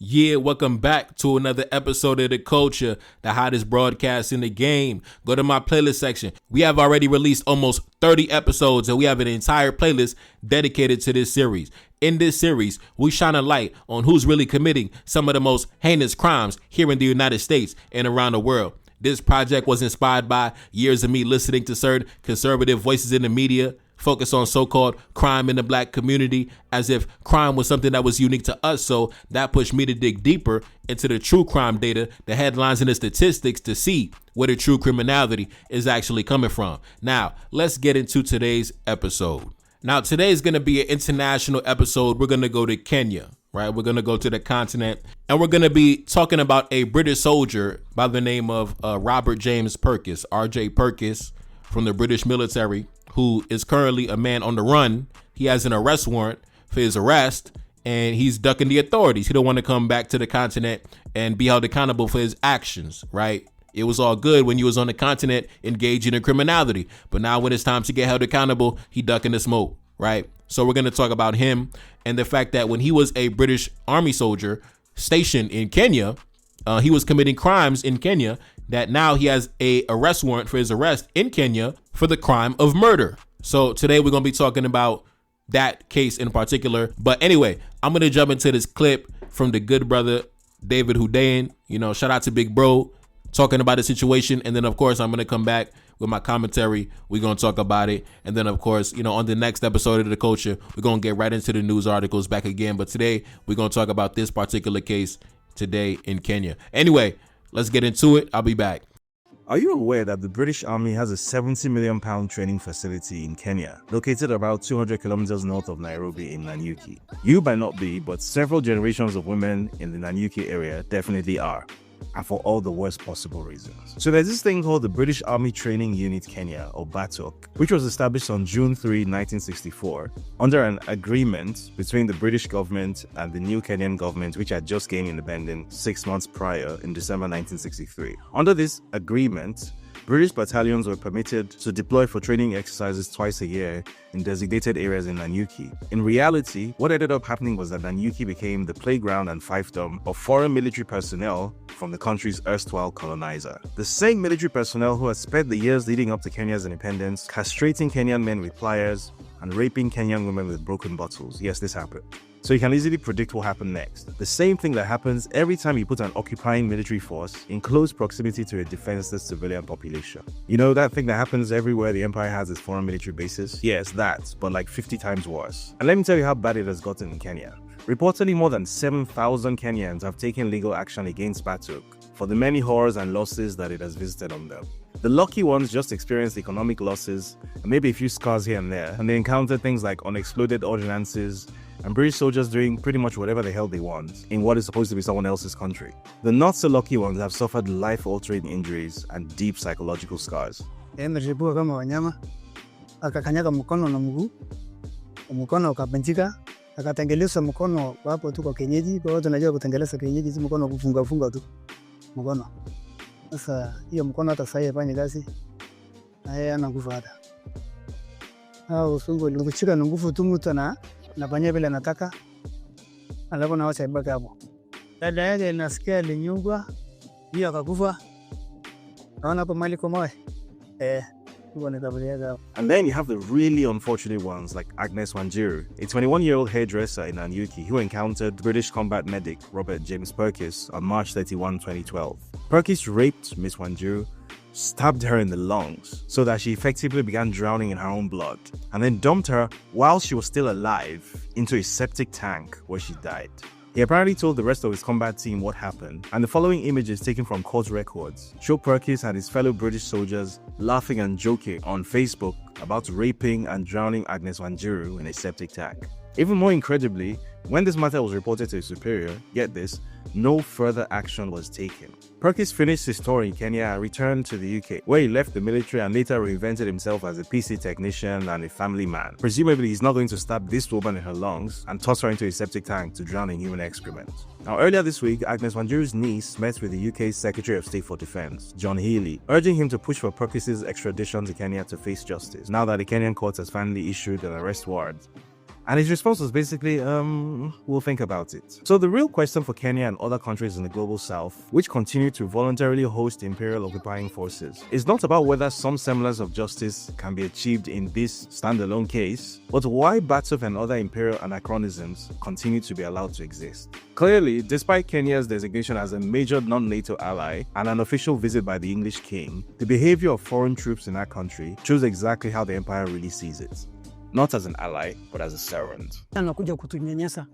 Yeah, welcome back to another episode of The Culture, the hottest broadcast in the game. Go to my playlist section. We have already released almost 30 episodes and we have an entire playlist dedicated to this series. In this series, we shine a light on who's really committing some of the most heinous crimes here in the United States and around the world. This project was inspired by years of me listening to certain conservative voices in the media focus on so-called crime in the black community as if crime was something that was unique to us. So that pushed me to dig deeper into the true crime data, the headlines and the statistics to see where the true criminality is actually coming from. Now, let's get into today's episode. Now, today is going to be an international episode. We're going to go to Kenya, right? We're going to go to the continent and we're going to be talking about a British soldier by the name of Robert James Purkiss, RJ Purkiss, from the British military, who is currently a man on the run. He has an arrest warrant for his arrest and he's ducking the authorities. He don't want to come back to the continent and be held accountable for his actions, right? It was all good when you was on the continent engaging in criminality, but now when it's time to get held accountable, he ducking the smoke, right? So we're going to talk about him and the fact that when he was a British Army soldier stationed in Kenya, he was committing crimes in Kenya, that now he has a arrest warrant for his arrest in Kenya for the crime of murder. So today we're going to be talking about that case in particular. But anyway, I'm going to jump into this clip from the good brother, David Hudain. You know, shout out to Big Bro, talking about the situation. And then, of course, I'm going to come back with my commentary. We're going to talk about it. And then, of course, you know, on the next episode of The Culture, we're going to get right into the news articles back again. But today, we're going to talk about this particular case today in Kenya. Anyway, let's get into it. I'll be back. Are you aware that the British Army has a £70 million training facility in Kenya, located about 200 kilometers north of Nairobi in Nanyuki? You might not be, but several generations of women in the Nanyuki area definitely are, and for all the worst possible reasons. So there's this thing called the British Army Training Unit Kenya, or BATOK, which was established on June 3, 1964, under an agreement between the British government and the new Kenyan government, which had just gained independence 6 months prior in December 1963. Under this agreement, British battalions were permitted to deploy for training exercises twice a year in designated areas in Nanyuki. In reality, what ended up happening was that Nanyuki became the playground and fiefdom of foreign military personnel from the country's erstwhile colonizer. The same military personnel who had spent the years leading up to Kenya's independence castrating Kenyan men with pliers and raping Kenyan women with broken bottles. Yes, this happened. So you can easily predict what happened next. The same thing that happens every time you put an occupying military force in close proximity to a defenseless civilian population. You know that thing that happens everywhere the empire has its foreign military bases? Yes, that, but like 50 times worse. And let me tell you how bad it has gotten in Kenya. Reportedly, more than 7,000 Kenyans have taken legal action against BATOK for the many horrors and losses that it has visited on them. The lucky ones just experienced economic losses and maybe a few scars here and there, and they encountered things like unexploded ordnances and British soldiers doing pretty much whatever the hell they want in what is supposed to be someone else's country. The not so lucky ones have suffered life-altering injuries and deep psychological scars. Mlipuka kama wanyama, akakanyaga mkono na mguu, mkono ukabanjika, akatengeleza mkono hapo tu kwa kienyeji, kwa watu wanajua kutengeleza kienyeji, si mkono kufunga tu mkono. Sasa hiyo mkono hata sasa yafanye kazi na yeye ana nguvu hata. Au sungo likuchika na nguvu tu mtu na fanya vile anataka, alafu na wacha ibaki hapo. Dada yake nasikia alinyongwa, hiyo akakufa. Naona hapo mali kwa mawe. And then you have the really unfortunate ones like Agnes Wanjiru, a 21-year-old hairdresser in Nanyuki who encountered British combat medic Robert James Purkiss on March 31, 2012. Purkiss raped Miss Wanjiru, stabbed her in the lungs so that she effectively began drowning in her own blood, and then dumped her while she was still alive into a septic tank where she died. He apparently told the rest of his combat team what happened, and the following images taken from court records show Purkiss and his fellow British soldiers laughing and joking on Facebook about raping and drowning Agnes Wanjiru in a septic tank. Even more incredibly, when this matter was reported to his superior, get this, no further action was taken. Purkiss finished his tour in Kenya and returned to the UK, where he left the military and later reinvented himself as a PC technician and a family man. Presumably, he's not going to stab this woman in her lungs and toss her into a septic tank to drown in human excrement. Now, earlier this week, Agnes Wanjiru's niece met with the UK's Secretary of State for Defense, John Healey, urging him to push for Purkiss's extradition to Kenya to face justice, now that the Kenyan court has finally issued an arrest warrant And his response was basically, we'll think about it. So the real question for Kenya and other countries in the global south, which continue to voluntarily host imperial occupying forces, is not about whether some semblance of justice can be achieved in this standalone case, but why Batuf and other imperial anachronisms continue to be allowed to exist. Clearly, despite Kenya's designation as a major non-NATO ally and an official visit by the English king, the behavior of foreign troops in that country shows exactly how the empire really sees it. Not as an ally, but as a servant. Anakuja kutunyanyasa.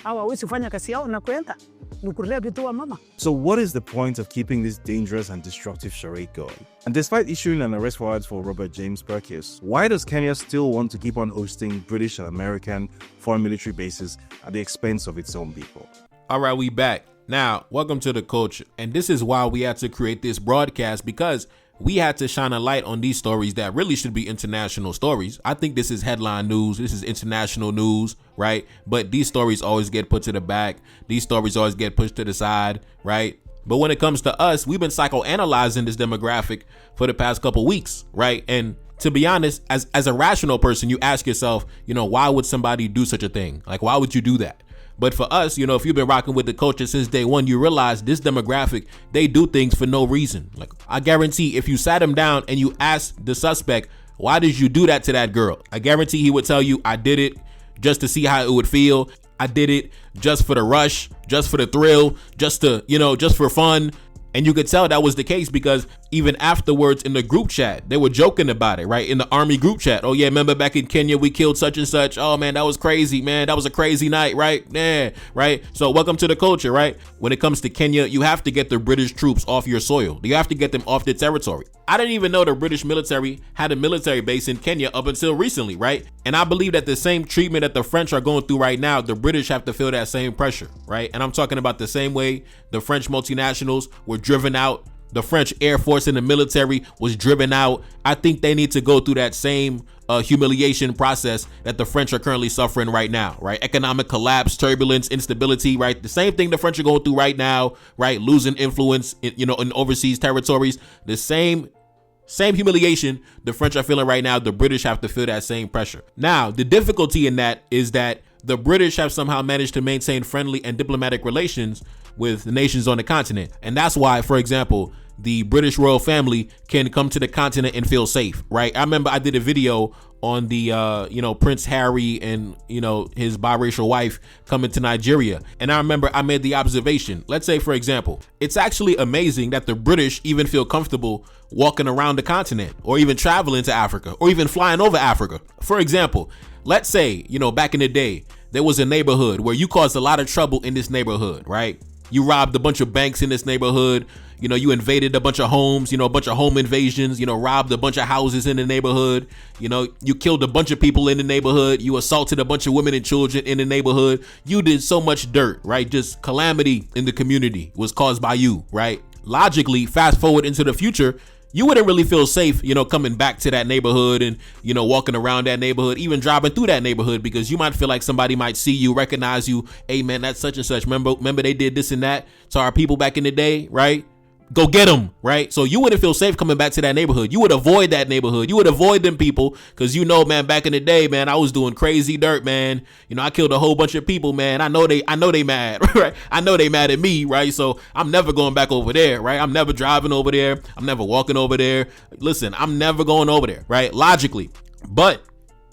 Hawawezi kufanya kazi yao na kwenda. Nukulea vitu wa mama. So what is the point of keeping this dangerous and destructive charade going? And despite issuing an arrest warrant for Robert James Purkiss, why does Kenya still want to keep on hosting British and American foreign military bases at the expense of its own people? All right, we back. Now, welcome to the culture. And this is why we had to create this broadcast, because we had to shine a light on these stories that really should be international stories. I think this is headline news. This is international news, right? But these stories always get put to the back. These stories always get pushed to the side, right? But when it comes to us, we've been psychoanalyzing this demographic for the past couple weeks, right? And to be honest, as a rational person, you ask yourself, why would somebody do such a thing? Like, why would you do that? But for us, if you've been rocking with the culture since day one, you realize this demographic, they do things for no reason. Like, I guarantee if you sat them down and you asked the suspect, why did you do that to that girl? I guarantee he would tell you, I did it just to see how it would feel. I did it just for the rush, just for the thrill, just for fun. And you could tell that was the case because even afterwards in the group chat, they were joking about it, right? In the army group chat. Oh yeah, remember back in Kenya, we killed such and such. Oh man, that was crazy, man. That was a crazy night, right? Yeah, right? So welcome to the culture, right? When it comes to Kenya, you have to get the British troops off your soil. You have to get them off their territory. I didn't even know the British military had a military base in Kenya up until recently, right? And I believe that the same treatment that the French are going through right now, the British have to feel that same pressure, right? And I'm talking about the same way the French multinationals were driven out, the French Air Force and the military was driven out. I think they need to go through that same humiliation process that the French are currently suffering right now, right? Economic collapse, turbulence, instability, right? The same thing the French are going through right now, right? Losing influence, in overseas territories. The same humiliation the French are feeling right now, the British have to feel that same pressure. Now, the difficulty in that is that the British have somehow managed to maintain friendly and diplomatic relations with the nations on the continent. And that's why, for example, the British royal family can come to the continent and feel safe, right? I remember I did a video on the, Prince Harry and, his biracial wife coming to Nigeria. And I remember I made the observation, let's say, for example, it's actually amazing that the British even feel comfortable walking around the continent or even traveling to Africa or even flying over Africa. For example, let's say, back in the day, there was a neighborhood where you caused a lot of trouble in this neighborhood, right? You robbed a bunch of banks in this neighborhood. You invaded a bunch of homes, a bunch of home invasions, robbed a bunch of houses in the neighborhood. You killed a bunch of people in the neighborhood. You assaulted a bunch of women and children in the neighborhood. You did so much dirt, right? Just calamity in the community was caused by you, right? Logically, fast forward into the future, you wouldn't really feel safe, coming back to that neighborhood and, walking around that neighborhood, even driving through that neighborhood, because you might feel like somebody might see you, recognize you. Hey man, that's such and such. Remember they did this and that to our people back in the day, right? Go get them, right? So you wouldn't feel safe coming back to that neighborhood. You would avoid that neighborhood. You would avoid them people because man, back in the day, man, I was doing crazy dirt, man. I killed a whole bunch of people, man. I know they mad, right? I know they mad at me, right? So I'm never going back over there, right? I'm never driving over there. I'm never walking over there. Listen, I'm never going over there, right? Logically. But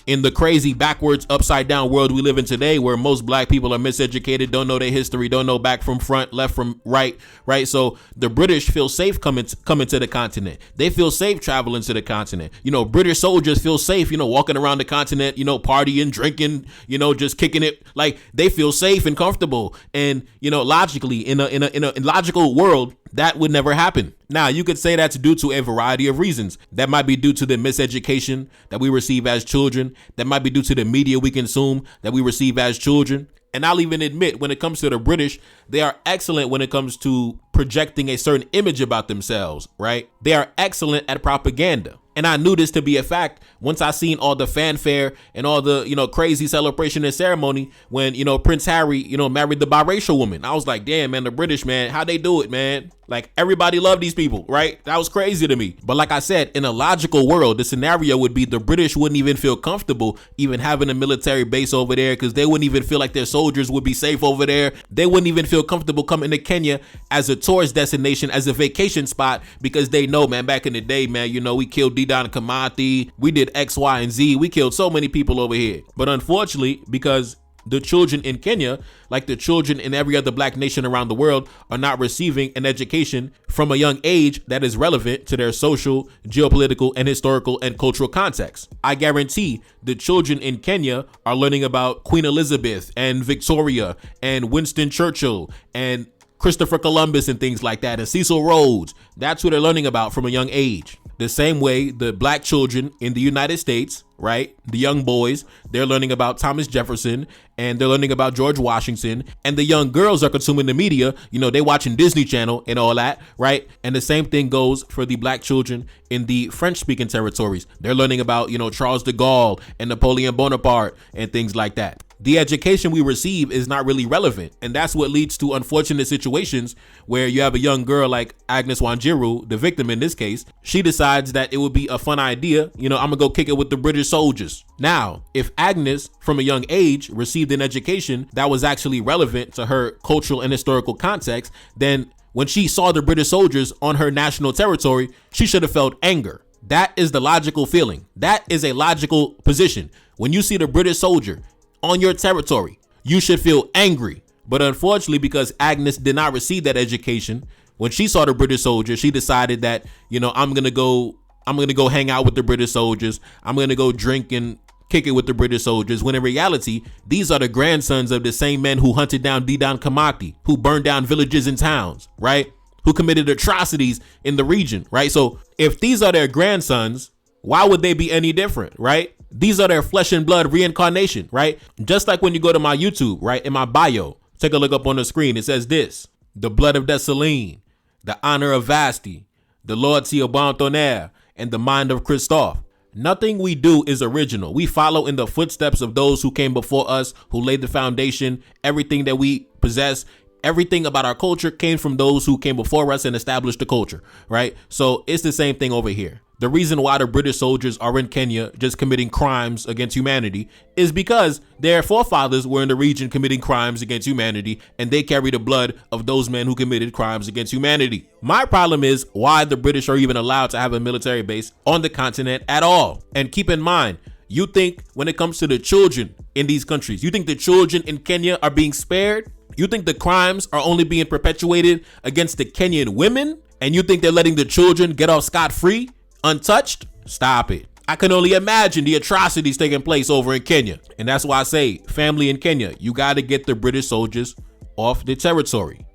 in the crazy backwards upside down world we live in today, where most black people are miseducated, don't know their history, don't know back from front, left from right. So the British feel safe coming to the continent. They feel safe traveling to the continent. British soldiers feel safe, walking around the continent, partying, drinking, just kicking it. Like, they feel safe and comfortable. And, logically, in a logical world, that would never happen. Now, you could say that's due to a variety of reasons. That might be due to the miseducation that we receive as children. That might be due to the media we consume that we receive as children. And I'll even admit, when it comes to the British, they are excellent when it comes to projecting a certain image about themselves, right? They are excellent at propaganda. And I knew this to be a fact once I seen all the fanfare and all the, crazy celebration and ceremony when, Prince Harry, married the biracial woman. I was like, damn, man, the British, man, how they do it, man? Like, everybody loved these people, right? That was crazy to me. But like I said, in a logical world, the scenario would be the British wouldn't even feel comfortable even having a military base over there because they wouldn't even feel like their soldiers would be safe over there. They wouldn't even feel comfortable coming to Kenya as a tourist destination, as a vacation spot, because they know, man, back in the day, man, we killed Dedan Kimathi, we did X, Y, and Z. We killed so many people over here. But unfortunately, because the children in Kenya, like the children in every other black nation around the world, are not receiving an education from a young age that is relevant to their social, geopolitical, and historical and cultural context. I guarantee the children in Kenya are learning about Queen Elizabeth and Victoria and Winston Churchill and Christopher Columbus and things like that, and Cecil Rhodes. That's what they're learning about from a young age. The same way the black children in the United States, right? The young boys, they're learning about Thomas Jefferson and they're learning about George Washington, and the young girls are consuming the media, they watching Disney Channel and all that, right? And the same thing goes for the black children in the French speaking territories. They're learning about, Charles de Gaulle and Napoleon Bonaparte and things like that. The education we receive is not really relevant. And that's what leads to unfortunate situations where you have a young girl like Agnes Wanjiru, the victim in this case. She decides that it would be a fun idea. I'm gonna go kick it with the British soldiers. Now, if Agnes from a young age received an education that was actually relevant to her cultural and historical context, then when she saw the British soldiers on her national territory, she should have felt anger. That is the logical feeling. That is a logical position. When you see the British soldier on your territory, you should feel angry. But unfortunately, because Agnes did not receive that education, when she saw the British soldiers, she decided that, I'm gonna go hang out with the British soldiers. I'm gonna go drink and kick it with the British soldiers. When in reality, these are the grandsons of the same men who hunted down Dedan Kimathi, who burned down villages and towns, right? Who committed atrocities in the region, right? So if these are their grandsons, why would they be any different, right? These are their flesh and blood reincarnation, right? Just like when you go to my YouTube, right? In my bio, take a look up on the screen. It says this: the blood of Dessalines, the honor of Vasti, the loyalty of Bon Tonnerre, and the mind of Christophe. Nothing we do is original. We follow in the footsteps of those who came before us, who laid the foundation. Everything that we possess, everything about our culture came from those who came before us and established the culture, right? So it's the same thing over here. The reason why the British soldiers are in Kenya just committing crimes against humanity is because their forefathers were in the region committing crimes against humanity, and they carry the blood of those men who committed crimes against humanity. My problem is why the British are even allowed to have a military base on the continent at all. And keep in mind, you think when it comes to the children in these countries, you think the children in Kenya are being spared? You think the crimes are only being perpetuated against the Kenyan women? And you think they're letting the children get off scot-free, untouched? Stop it. I can only imagine the atrocities taking place over in Kenya. And that's why I say, family in Kenya, you got to get the British soldiers off the territory.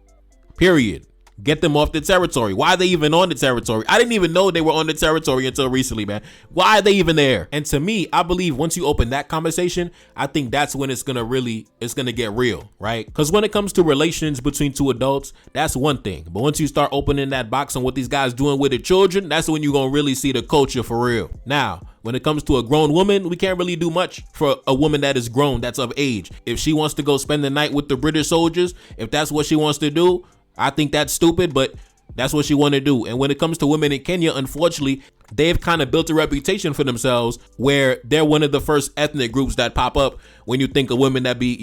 Period. Get them off the territory. Why are they even on the territory? I didn't even know they were on the territory until recently, man. Why are they even there? And to me, I believe once you open that conversation, I think that's when it's going to get real, right? Because when it comes to relations between two adults, that's one thing. But once you start opening that box on what these guys doing with the children, that's when you're going to really see the culture for real. Now, when it comes to a grown woman, we can't really do much for a woman that is grown, that's of age. If she wants to go spend the night with the British soldiers, if that's what she wants to do, I think that's stupid, but that's what she want to do. And when it comes to women in Kenya, unfortunately, they've kind of built a reputation for themselves where they're one of the first ethnic groups that pop up when you think of women that be,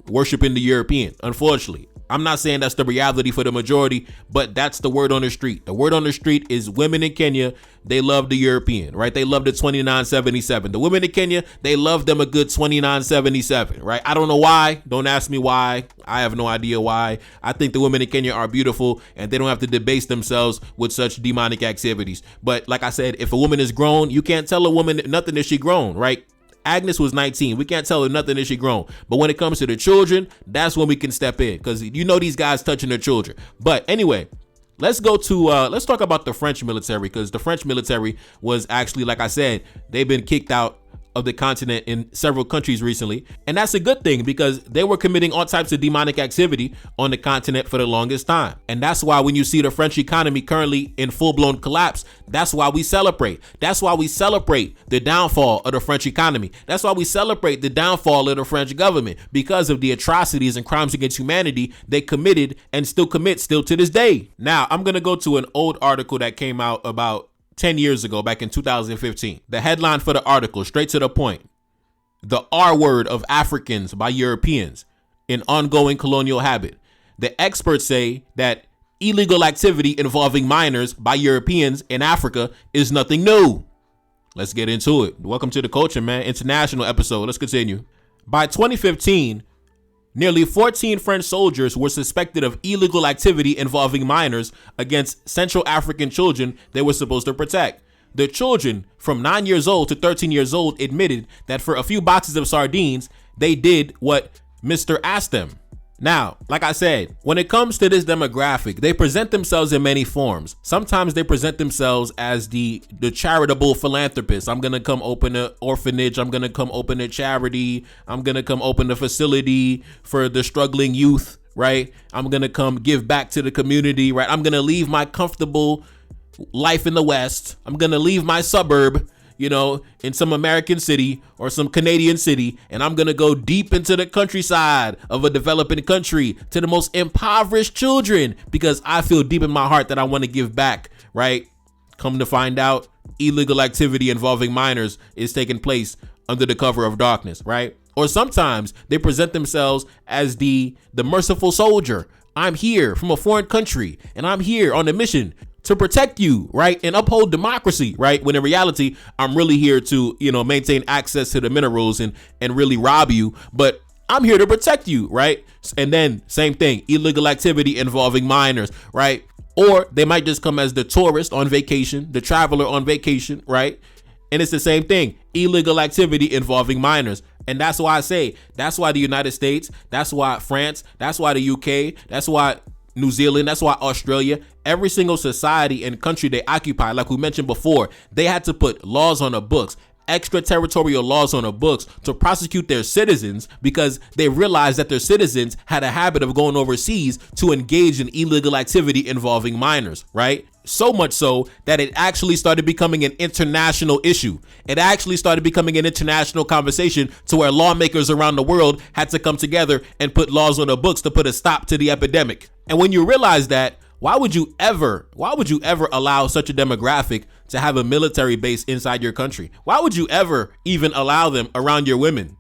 worshiping the European. Unfortunately, I'm not saying that's the reality for the majority, but that's the word on the street. The word on the street is women in Kenya, they love the European, right? They love the 2977. The women in Kenya, they love them a good 2977, right? I don't know why. Don't ask me why. I have no idea why. I think the women in Kenya are beautiful and they don't have to debase themselves with such demonic activities. But like I said, if a woman is grown, you can't tell a woman nothing if she grown, right? Agnes was 19. We can't tell her nothing if she grown. But when it comes to the children, that's when we can step in, because these guys touching their children. But anyway, let's talk about the French military, because the French military was actually, like I said, they've been kicked out of the continent in several countries recently. And that's a good thing because they were committing all types of demonic activity on the continent for the longest time. And that's why when you see the French economy currently in full-blown collapse, that's why we celebrate. That's why we celebrate the downfall of the French economy. That's why we celebrate the downfall of the French government, because of the atrocities and crimes against humanity they committed and still commit still to this day. Now, I'm going to go to an old article that came out about 10 years ago, back in 2015. The headline for the article, straight to the point: the R word of Africans by Europeans, an ongoing colonial habit. The experts say that illegal activity involving minors by Europeans in Africa is nothing new. Let's get into it. Welcome to the Culture, man. International episode. Let's continue. By 2015, nearly 14 French soldiers were suspected of illegal activity involving minors against Central African children they were supposed to protect. The children from 9 years old to 13 years old admitted that for a few boxes of sardines, they did what Mr. asked them. Now, like I said, when it comes to this demographic, they present themselves in many forms. Sometimes they present themselves as the charitable philanthropist. I'm going to come open an orphanage. I'm going to come open a charity. I'm going to come open a facility for the struggling youth, right? I'm going to come give back to the community, right? I'm going to leave my comfortable life in the West. I'm going to leave my suburb, you know, in some American city or some Canadian city, and I'm gonna go deep into the countryside of a developing country to the most impoverished children because I feel deep in my heart that I want to give back, right? Come to find out, illegal activity involving minors is taking place under the cover of darkness, right? Or sometimes they present themselves as the merciful soldier. I'm here from a foreign country and I'm here on a mission to protect you, right, and uphold democracy, right? When in reality, I'm really here to, you know, maintain access to the minerals and really rob you, but I'm here to protect you, right? And then same thing, illegal activity involving minors, right? Or they might just come as the tourist on vacation, the traveler on vacation, right? And it's the same thing, illegal activity involving minors. And that's why I say, that's why the United States, that's why France, that's why the UK, that's why New Zealand, that's why Australia, every single society and country they occupy, like we mentioned before, they had to put laws on the books, extraterritorial laws on the books to prosecute their citizens because they realized that their citizens had a habit of going overseas to engage in illegal activity involving minors, right? So much so that it actually started becoming an international issue. It actually started becoming an international conversation to where lawmakers around the world had to come together and put laws on the books to put a stop to the epidemic. And when you realize that, why would you ever allow such a demographic to have a military base inside your country? Why would you ever even allow them around your women,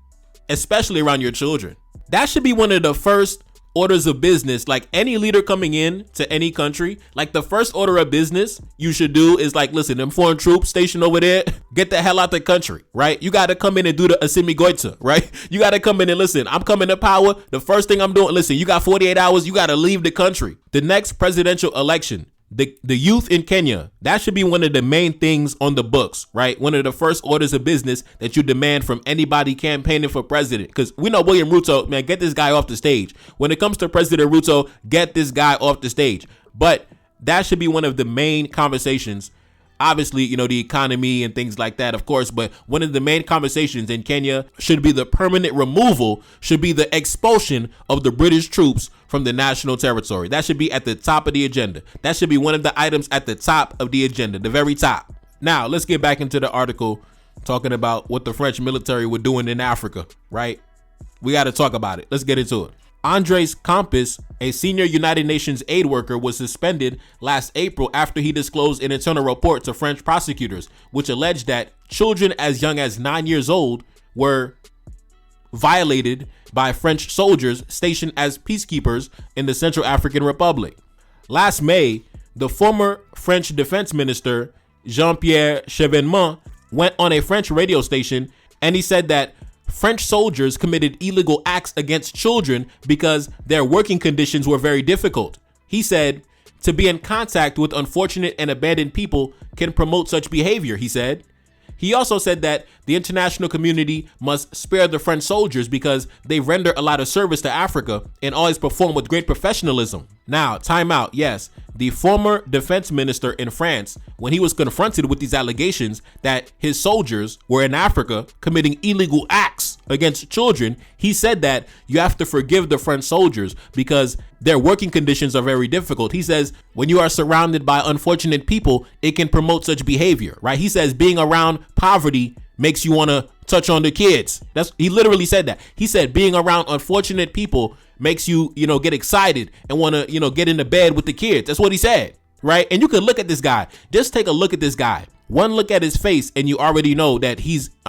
especially around your children? That should be one of the first orders of business. Like any leader coming in to any country, like the first order of business you should do is like, listen, them foreign troops stationed over there, get the hell out the country, right? You got to come in and do the Asimi Goita, right? You got to come in and listen, I'm coming to power. The first thing I'm doing, listen, you got 48 hours, you got to leave the country. The next presidential election, the youth in Kenya, that should be one of the main things on the books, right? One of the first orders of business that you demand from anybody campaigning for president. Because we know William Ruto, man, get this guy off the stage. When it comes to President Ruto, get this guy off the stage. But that should be one of the main conversations. Obviously, you know, the economy and things like that, of course, but one of the main conversations in Kenya should be the permanent removal, should be the expulsion of the British troops from the national territory. That should be at the top of the agenda. That should be one of the items at the top of the agenda, the very top. Now, let's get back into the article talking about what the French military were doing in Africa, right? We got to talk about it. Let's get into it. Andres Campos, a senior United Nations aid worker, was suspended last April after he disclosed an internal report to French prosecutors, which alleged that children as young as 9 years old were violated by French soldiers stationed as peacekeepers in the Central African Republic. Last May, the former French defense minister, Jean-Pierre Chevènement, went on a French radio station and he said that French soldiers committed illegal acts against children because their working conditions were very difficult. He said, to be in contact with unfortunate and abandoned people can promote such behavior, he said. He also said that the international community must spare the French soldiers because they render a lot of service to Africa and always perform with great professionalism. Now, time out. Yes, the former defense minister in France, when he was confronted with these allegations that his soldiers were in Africa committing illegal acts against children, he said that you have to forgive the French soldiers because their working conditions are very difficult. He says when you are surrounded by unfortunate people, it can promote such behavior, right? He says being around poverty makes you want to touch on the kids. He literally said that. He said being around unfortunate people makes you, get excited and want to, get into bed with the kids. That's what he said, right? And you can look at this guy. Just take a look at this guy. One look at his face and you already know that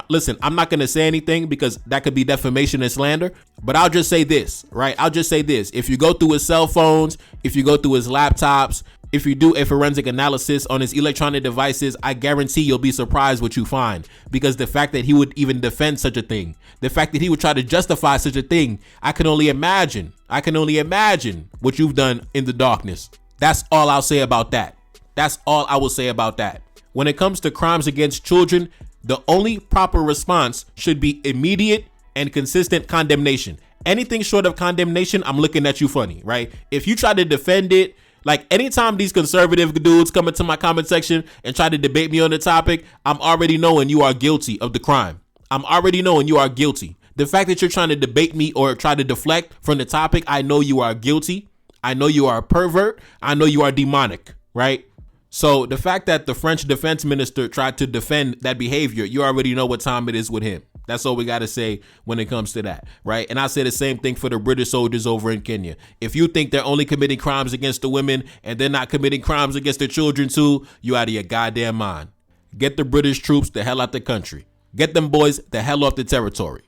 listen, I'm not going to say anything because that could be defamation and slander, but I'll just say this, right? I'll just say this. If you go through his cell phones, if you go through his laptops, if you do a forensic analysis on his electronic devices, I guarantee you'll be surprised what you find, because the fact that he would even defend such a thing, the fact that he would try to justify such a thing, I can only imagine what you've done in the darkness. That's all I'll say about that. That's all I will say about that. When it comes to crimes against children, the only proper response should be immediate and consistent condemnation. Anything short of condemnation, I'm looking at you funny, right? If you try to defend it, like anytime these conservative dudes come into my comment section and try to debate me on the topic, I'm already knowing you are guilty of the crime. I'm already knowing you are guilty. The fact that you're trying to debate me or try to deflect from the topic, I know you are guilty. I know you are a pervert. I know you are demonic, right? So the fact that the French defense minister tried to defend that behavior, you already know what time it is with him. That's all we got to say when it comes to that, right? And I say the same thing for the British soldiers over in Kenya. If you think they're only committing crimes against the women and they're not committing crimes against the children too, you out of your goddamn mind. Get the British troops the hell out the country. Get them boys the hell off the territory.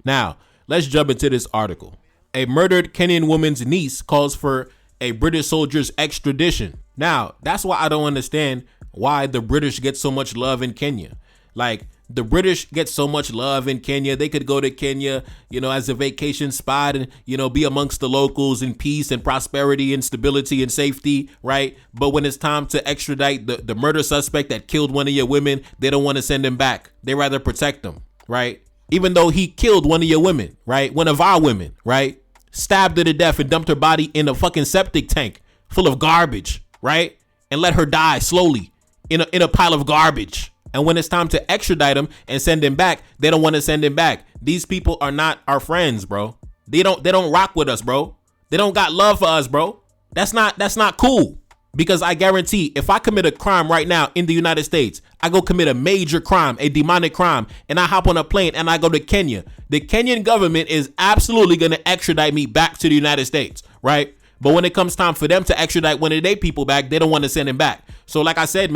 Now, let's jump into this article. A murdered Kenyan woman's niece calls for a British soldier's extradition. Now, that's why I don't understand why the British get so much love in Kenya. Like, the British get so much love in Kenya. They could go to Kenya, as a vacation spot and, be amongst the locals in peace and prosperity and stability and safety, right? But when it's time to extradite the murder suspect that killed one of your women, they don't want to send him back. They rather protect him, right? Even though he killed one of your women, right? One of our women, right? Stabbed her to death and dumped her body in a fucking septic tank full of garbage, right? And let her die slowly in a pile of garbage. And when it's time to extradite him and send him back, they don't want to send him back. These people are not our friends, bro. They don't rock with us, bro. They don't got love for us, bro. That's not cool. Because I guarantee if I commit a crime right now in the United States, I go commit a major crime, a demonic crime, and I hop on a plane and I go to Kenya, the Kenyan government is absolutely going to extradite me back to the United States, right? But when it comes time for them to extradite one of their people back, they don't want to send him back. So like I said,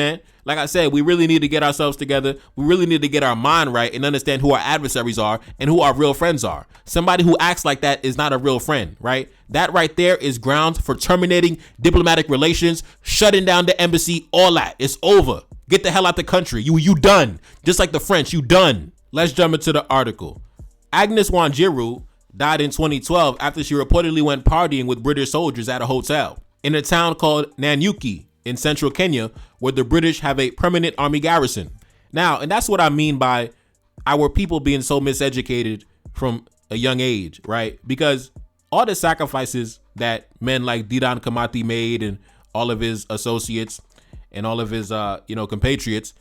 we really need to get ourselves together. We really need to get our mind right and understand who our adversaries are and who our real friends are. Somebody who acts like that is not a real friend, right? That right there is grounds for terminating diplomatic relations, shutting down the embassy, all that. It's over. Get the hell out the country. You done. Just like the French, you done. Let's jump into the article. Agnes Wanjiru died in 2012 after she reportedly went partying with British soldiers at a hotel in a town called Nanyuki in central Kenya, where the British have a permanent army garrison. Now, and that's what I mean by our people being so miseducated from a young age, right? Because all the sacrifices that men like Didan Kamati made and all of his associates and all of his, compatriots,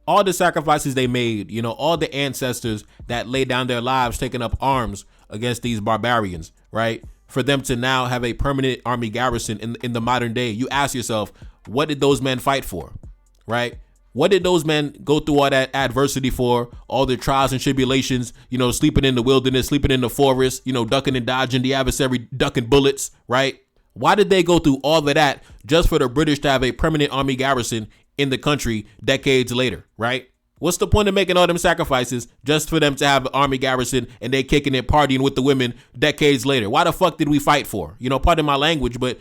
all the sacrifices they made, all the ancestors that laid down their lives taking up arms against these barbarians, right? For them to now have a permanent army garrison in the modern day, you ask yourself, what did those men fight for, right? What did those men go through all that adversity for, all the trials and tribulations, sleeping in the wilderness, sleeping in the forest, ducking and dodging the adversary, ducking bullets, right? Why did they go through all of that just for the British to have a permanent army garrison in the country decades later, right? What's the point of making all them sacrifices just for them to have an army garrison and they kicking it, partying with the women decades later? Why the fuck did we fight for? Pardon my language, but,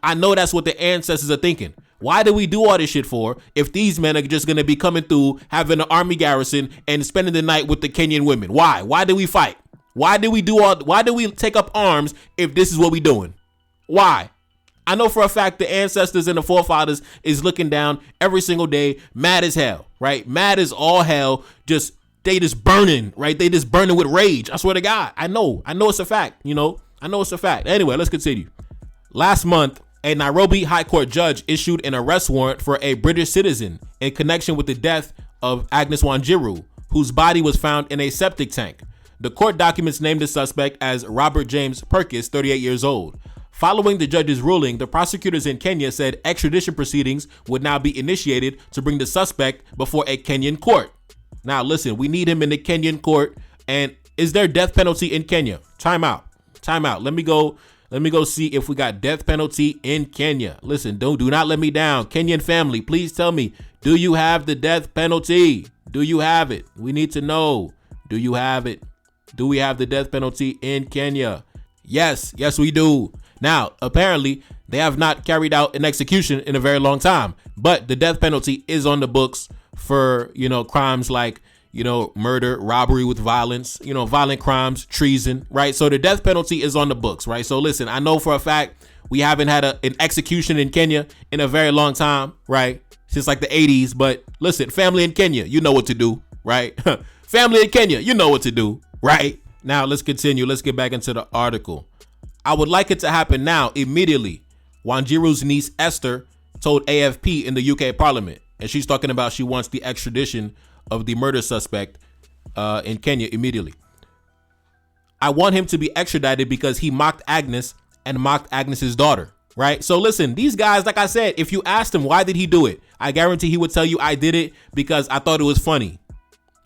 I know that's what the ancestors are thinking. Why do we do all this shit for if these men are just going to be coming through, having an army garrison and spending the night with the Kenyan women? Why? Why do we fight? Why do we take up arms if this is what we doing? Why? I know for a fact the ancestors and the forefathers is looking down every single day, mad as hell, right? Mad as all hell, they just burning, right? They just burning with rage. I swear to God. I know it's a fact, I know it's a fact. Anyway, let's continue. Last month, A Nairobi High Court judge issued an arrest warrant for a British citizen in connection with the death of Agnes Wanjiru, whose body was found in a septic tank. The court documents named the suspect as Robert James Purkiss, 38 years old. Following the judge's ruling, the prosecutors in Kenya said extradition proceedings would now be initiated to bring the suspect before a Kenyan court. Now, listen, we need him in the Kenyan court. And is there death penalty in Kenya? Time out. Let me go see if we got death penalty in Kenya. Listen, do not let me down. Kenyan family, please tell me, do you have the death penalty? Do you have it? We need to know. Do you have it? Do we have the death penalty in Kenya? Yes, we do. Now, apparently, they have not carried out an execution in a very long time, but the death penalty is on the books for, crimes like, murder, robbery with violence, violent crimes, treason, right? So the death penalty is on the books, right? So listen, I know for a fact we haven't had an execution in Kenya in a very long time, right? Since like the 80s, but listen, family in Kenya, you know what to do, right? Family in Kenya, you know what to do, right? Now let's continue. Let's get back into the article. I would like it to happen now, immediately. Wanjiru's niece, Esther, told AFP in the UK Parliament, and she's talking about she wants the extradition of the murder suspect in Kenya immediately. I want him to be extradited because he mocked Agnes and mocked Agnes's daughter, right? So listen, these guys, like I said, if you asked him why did he do it, I guarantee he would tell you I did it because I thought it was funny.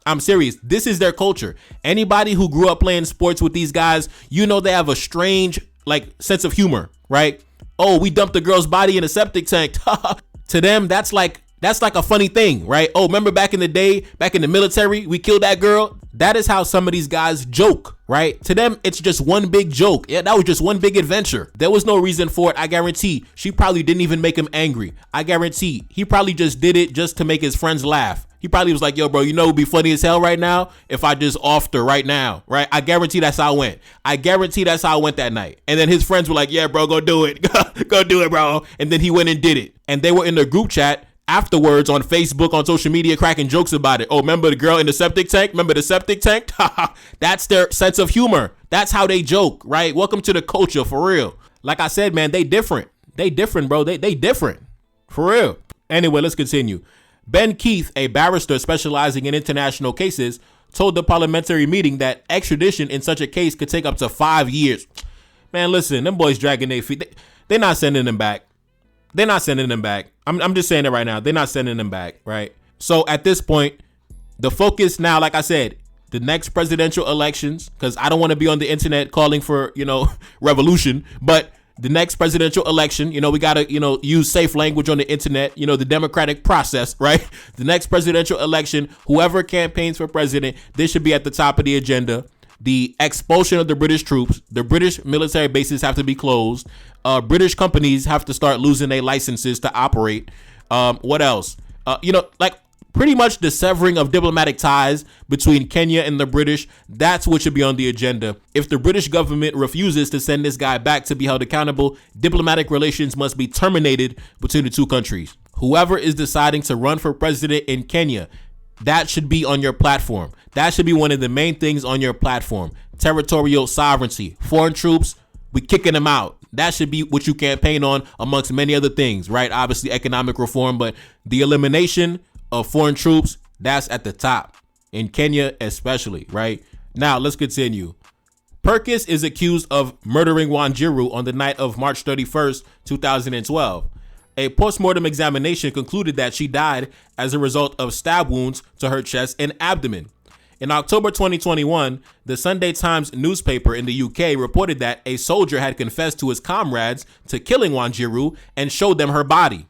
I'm serious. This is their culture. Anybody who grew up playing sports with these guys, they have a strange sense of humor, right? Oh, we dumped the girl's body in a septic tank. To them, that's like a funny thing, right? Oh, remember back in the day, back in the military, we killed that girl? That is how some of these guys joke, right? To them, it's just one big joke. Yeah, that was just one big adventure. There was no reason for it. I guarantee she probably didn't even make him angry. I guarantee he probably just did it just to make his friends laugh. He probably was like, yo, bro, it'd be funny as hell right now if I just offed her right now, right? I guarantee that's how it went. I guarantee that's how it went that night. And then his friends were like, yeah, bro, go do it. Go do it, bro. And then he went and did it. And they were in the group chat afterwards on Facebook, on social media, cracking jokes about it. Oh, remember the girl in the septic tank? Remember the septic tank? That's their sense of humor. That's how they joke, right? Welcome to the culture, for real. Like I said, man, they different. They different, bro. They different. For real. Anyway, let's continue. Ben Keith, a barrister specializing in international cases, told the parliamentary meeting that extradition in such a case could take up to 5 years. Man, listen, them boys dragging their feet. They're not sending them back. They're not sending them back. I'm just saying it right now. They're not sending them back, right? So at this point, the focus now, like I said, the next presidential elections, because I don't want to be on the internet calling for, revolution, but the next presidential election, we got to, use safe language on the internet, the democratic process, right? The next presidential election, whoever campaigns for president, this should be at the top of the agenda. The expulsion of the British troops, the British military bases have to be closed. British companies have to start losing their licenses to operate. What else? Pretty much the severing of diplomatic ties between Kenya and the British. That's what should be on the agenda. If the British government refuses to send this guy back to be held accountable, diplomatic relations must be terminated between the two countries. Whoever is deciding to run for president in Kenya, that should be on your platform. That should be one of the main things on your platform. Territorial sovereignty. Foreign troops, we kicking them out. That should be what you campaign on, amongst many other things, right? Obviously economic reform, but the elimination of foreign troops, that's at the top. In Kenya especially, right? Now let's continue. Purkiss is accused of murdering Wanjiru on the night of March 31st, 2012. A postmortem examination concluded that she died as a result of stab wounds to her chest and abdomen. In October 2021, the Sunday Times newspaper in the UK reported that a soldier had confessed to his comrades to killing Wanjiru and showed them her body.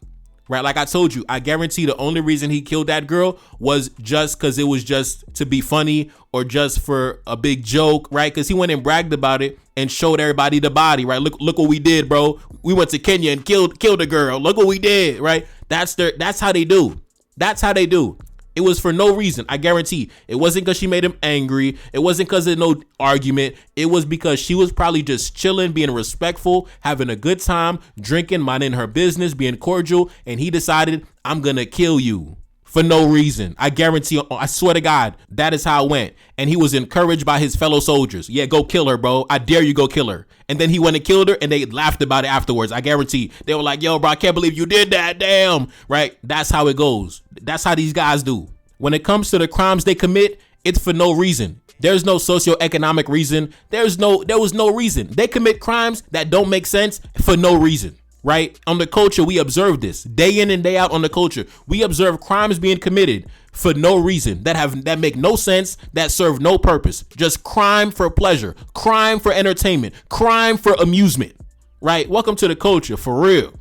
Right, like I told you, I guarantee the only reason he killed that girl was just because it was just to be funny or just for a big joke, right? Because he went and bragged about it and showed everybody the body, right? Look what we did, bro. We went to Kenya and killed a girl. Look what we did, right? That's how they do. That's how they do. It was for no reason. I guarantee it wasn't because she made him angry. It wasn't because of no argument. It was because she was probably just chilling, being respectful, having a good time, drinking, minding her business, being cordial. And he decided, I'm going to kill you. for no reason. I guarantee, I swear to God, that is how it went. And he was encouraged by his fellow soldiers. Yeah, go kill her, bro. I dare you go kill her. And then he went and killed her, and they laughed about it afterwards. I guarantee. They were like, yo, bro, I can't believe you did that. Damn. Right? That's how it goes. That's how these guys do. When it comes to the crimes they commit, it's for no reason. There's no socioeconomic reason. There was no reason. They commit crimes that don't make sense for no reason. Right? On the culture, we observe this day in and day out. On the culture, we observe crimes being committed for no reason, that make no sense, that serve no purpose. Just crime for pleasure, crime for entertainment, crime for amusement. Right? Welcome to the culture, for real.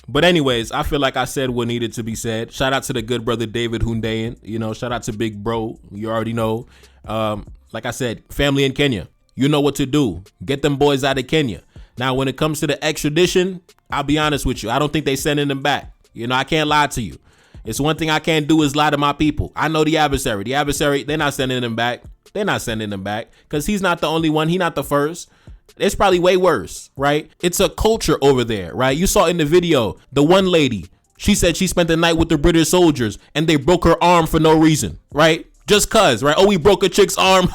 But anyways, I feel like I said what needed to be said. Shout out to the good brother David Hundayan. You know, shout out to Big Bro. You already know. Like I said, family in Kenya. You know what to do. Get them boys out of Kenya. Now, when it comes to the extradition, I'll be honest with you. I don't think they sending them back. You know, I can't lie to you. It's one thing I can't do is lie to my people. I know the adversary. The adversary, they're not sending them back. They're not sending them back because he's not the only one. He's not the first. It's probably way worse, right? It's a culture over there, right? You saw in the video, the one lady, she said she spent the night with the British soldiers and they broke her arm for no reason, right? Just cuz, right? Oh, we broke a chick's arm.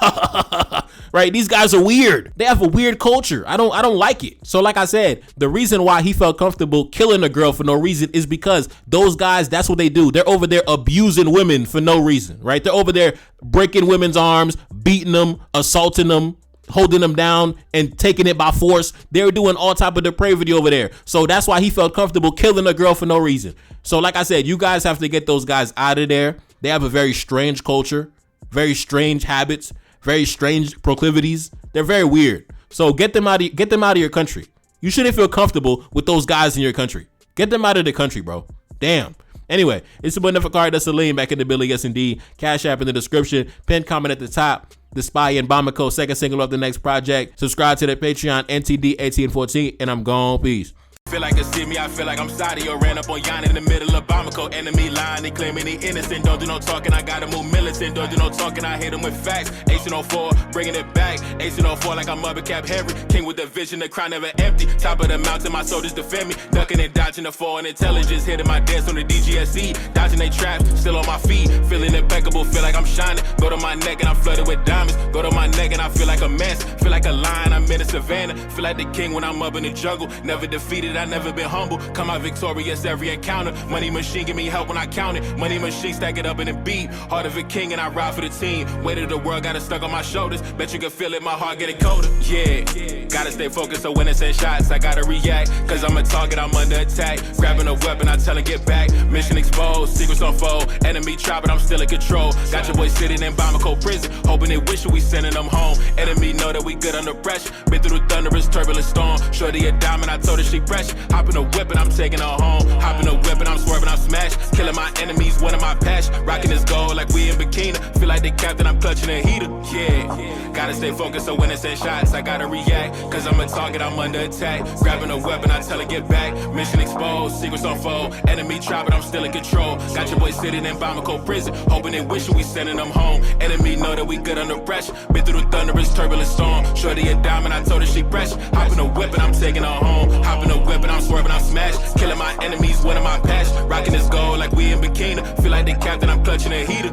Right? These guys are weird. They have a weird culture. I don't like it. So like I said, the reason why he felt comfortable killing a girl for no reason is because those guys, that's what they do. They're over there abusing women for no reason, right? They're over there breaking women's arms, beating them, assaulting them, holding them down and taking it by force. They're doing all type of depravity over there. So that's why he felt comfortable killing a girl for no reason. So like I said, you guys have to get those guys out of there. They have a very strange culture, very strange habits, very strange proclivities. They're very weird. So get them out of your country. You shouldn't feel comfortable with those guys in your country. Get them out of the country, bro. Damn. Anyway, it's the boy Neferkari, that's Salim, back in the building. Yes, indeed. Cash App in the description. Pinned comment at the top. The Spy in Bamako, second single of the next project. Subscribe to the Patreon, NTD1814, and I'm gone. Peace. Feel like a see me, I feel like I'm Saudi or ran up on Yana in the middle of Bamako. Enemy line, they claiming they innocent. Don't do no talking, I gotta move militant. Don't do no talking, I hit them with facts. 1804, bringing it back. 1804 like I'm Mother Cap Henry. King with the vision, the crown never empty. Top of the mountain, my soldiers defend me. Ducking and dodging the foreign intelligence. Hitting my dance on the DGSE. Dodging they traps, still on my feet. Feeling impeccable, feel like I'm shining. Go to my neck and I'm flooded with diamonds. Go to my neck and I feel like a mess. Feel like a lion, I'm in the savannah. Feel like the king when I'm up in the jungle. Never defeated, I never been humble. Come out victorious every encounter. Money machine give me help when I count it. Money machine stack it up in a beat. Heart of a king and I ride for the team. Weight of the world got it stuck on my shoulders. Bet you can feel it, my heart getting colder. Yeah, gotta stay focused so when it's in shots, I gotta react. Cause I'm a target, I'm under attack. Grabbing a weapon, I tell her get back. Mission exposed, secrets unfold. Enemy try, but I'm still in control. Got your boy sitting in Bamako prison. Hoping they wish we sending them home. Enemy know that we good under pressure. Been through the thunderous, turbulent storm. Shorty a diamond, I told her she precious. Hop in a whip and I'm taking her home. Hop in a whip and I'm swerving, I'm smashed. Killing my enemies, one of my passion. Rocking this gold like we in bikini. Feel like the captain, I'm clutching a heater. Yeah, gotta stay focused so when it's in shots, I gotta react. Cause I'm a target, I'm under attack. Grabbing a weapon, I tell her get back. Mission exposed, secrets unfold. Enemy try, but I'm still in control. Got your boy sitting in Bamako prison. Hoping they wish we sending them home. Enemy know that we good under pressure. Been through the thunderous, turbulent storm. Shorty a diamond, I told her she precious. Hop in a whip and I'm taking her home. Hop in a whip and I'm swerving, I'm smashed. Killing my enemies, one of my passion. Rocking this gold like we in bikini. Feel like the captain, I'm clutching a heater.